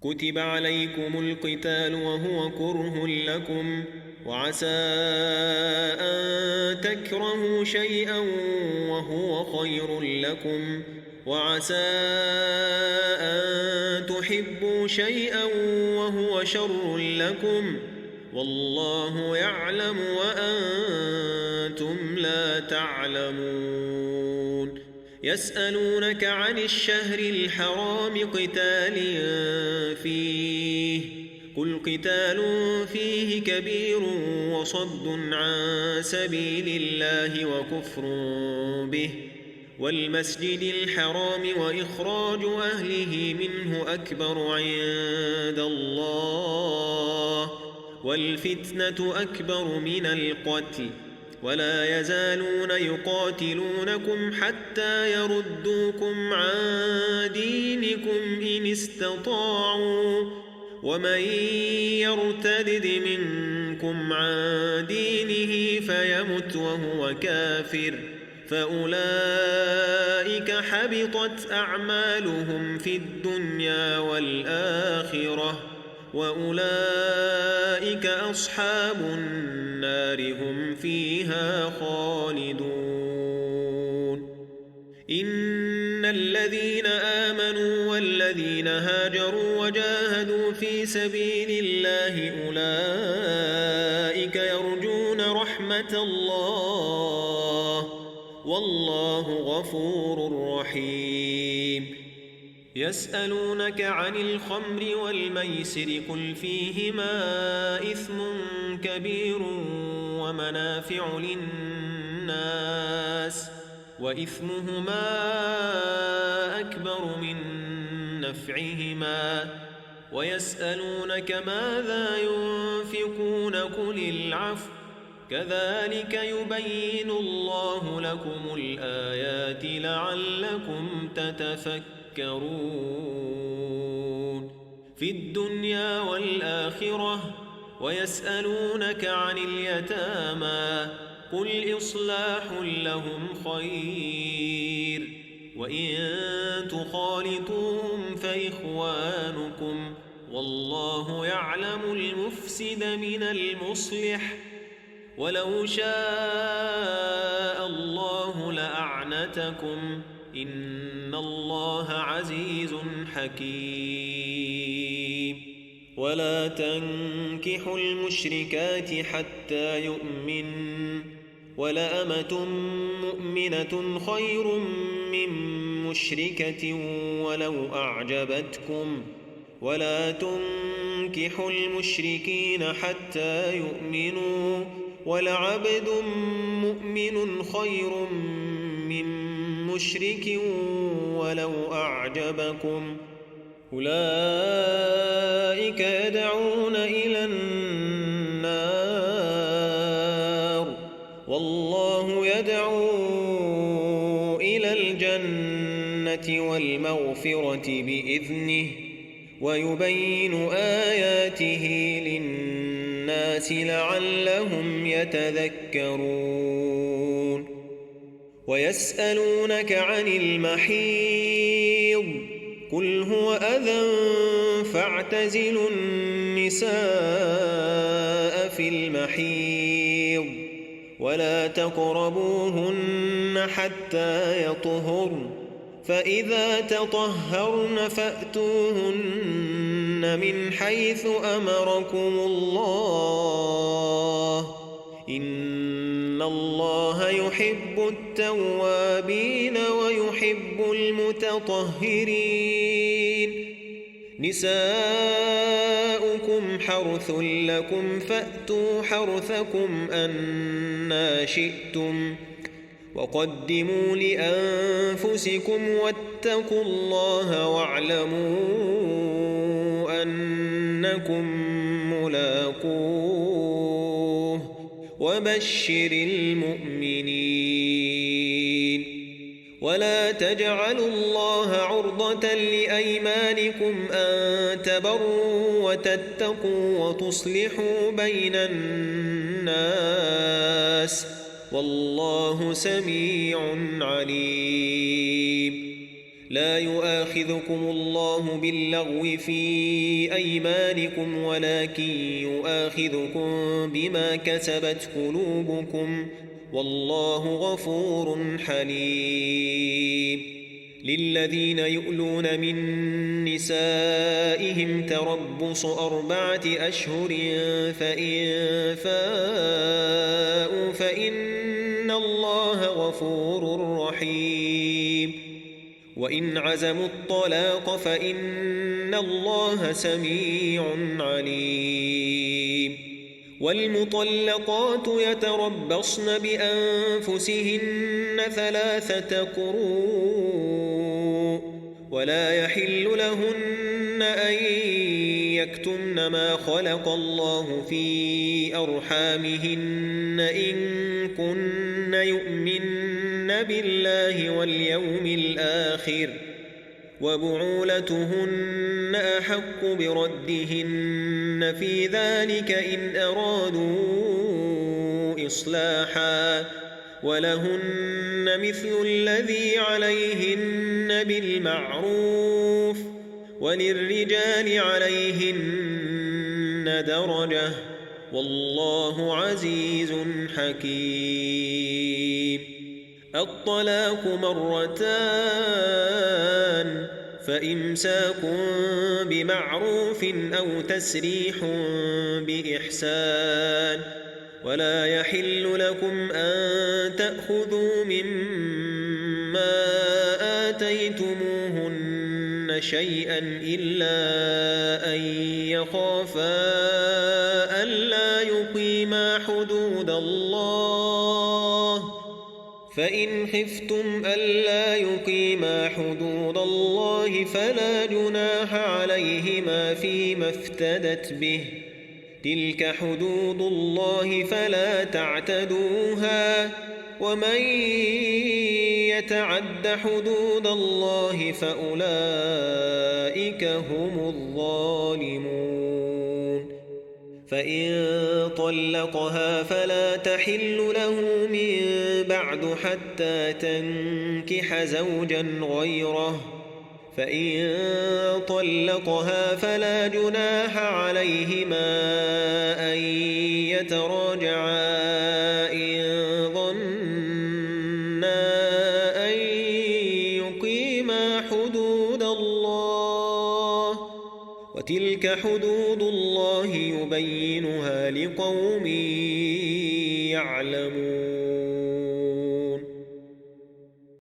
كتب عليكم القتال وهو كره لكم وعسى أن تكرهوا شيئا وهو خير لكم وعسى أن تحبوا شيئا وهو شر لكم والله يعلم وأنتم لا تعلمون يسألونك عن الشهر الحرام قتال فيه قل قتال فيه كبير وصد عن سبيل الله وكفر به والمسجد الحرام وإخراج أهله منه أكبر عند الله والفتنة أكبر من القتل ولا يزالون يقاتلونكم حتى يردوكم عن دينكم إن استطاعوا ومن يرتد منكم عن دينه فيمت وهو كافر فأولئك حبطت أعمالهم في الدنيا والآخرة وأولئك أصحاب النار هم فيها خالدون إن الذين آمنوا والذين هاجروا وجاهدوا في سبيل الله أولئك يرجون رحمة الله والله غفور رحيم يسألونك عن الخمر والميسر قل فيهما إثم كبير ومنافع للناس وإثمهما أكبر من نفعهما ويسألونك ماذا ينفقون قل العفو كذلك يبين الله لكم الآيات لعلكم تتفكرون في الدنيا والآخرة ويسألونك عن اليتامى قل إصلاح لهم خير وإن تخالطوهم فإخوانكم والله يعلم المفسد من المصلح ولو شاء الله لأعنتكم إن الله عزيز حكيم ولا تنكحوا المشركات حتى يؤمن ولأمة مؤمنة خير من مشركة ولو أعجبتكم ولا تنكحوا المشركين حتى يؤمنوا ولعبد مؤمن خير من مشرك ولو أعجبكم أولئك يدعون إلى النار والله يدعو إلى الجنة والمغفرة بإذنه ويبين آياته للناس لعلهم يتذكرون ويسألونك عن المحيض قل هو أذى فاعتزلوا النساء في المحيض ولا تقربوهن حتى يطهرن فإذا تطهرن فأتوهن من حيث أمركم الله إن الله يحب التوابين ويحب المتطهرين نساؤكم حرث لكم فأتوا حرثكم أنى شئتم وقدموا لأنفسكم واتقوا الله واعلموا أنكم ملاقوه وبشر المؤمنين ولا تجعلوا الله عرضة لأيمانكم أن تبروا وتتقوا وتصلحوا بين الناس والله سميع عليم لا يؤاخذكم الله باللغو في أيمانكم ولكن يؤاخذكم بما كسبت قلوبكم والله غفور حليم للذين يؤلون من نسائهم تربص 4 أشهر فإن فاءوا فإن الله غفور رحيم وإن عزموا الطلاق فإن الله سميع عليم والمطلقات يتربصن بأنفسهن 3 قروء ولا يحل لهن أن يكتمن ما خلق الله في أرحامهن إن كن يؤمن بالله واليوم الآخر وبعولتهن أحق بردهن في ذلك إن أرادوا إصلاحا ولهن مثل الذي عليهن بالمعروف وللرجال عليهن درجة والله عزيز حكيم الطلاق 2 فإمساك بمعروف أو تسريح بإحسان ولا يحل لكم أن تأخذوا مما آتيتموهن شيئا إلا أن يخافا ألا يقيما حدود الله فإن خفتم ألا يقيما حدود الله فلا جناح عليهما فيما افتدت به تلك حدود الله فلا تعتدوها ومن يتعد حدود الله فأولئك هم الظالمون فإن طلقها فلا تحل له من بعد حتى تنكح زوجا غيره فإن طلقها فلا جناح عليهما أن يتراجعا إن ظنا أن يقيما حدود الله وتلك حدود الله يبينها لقوم يعلمون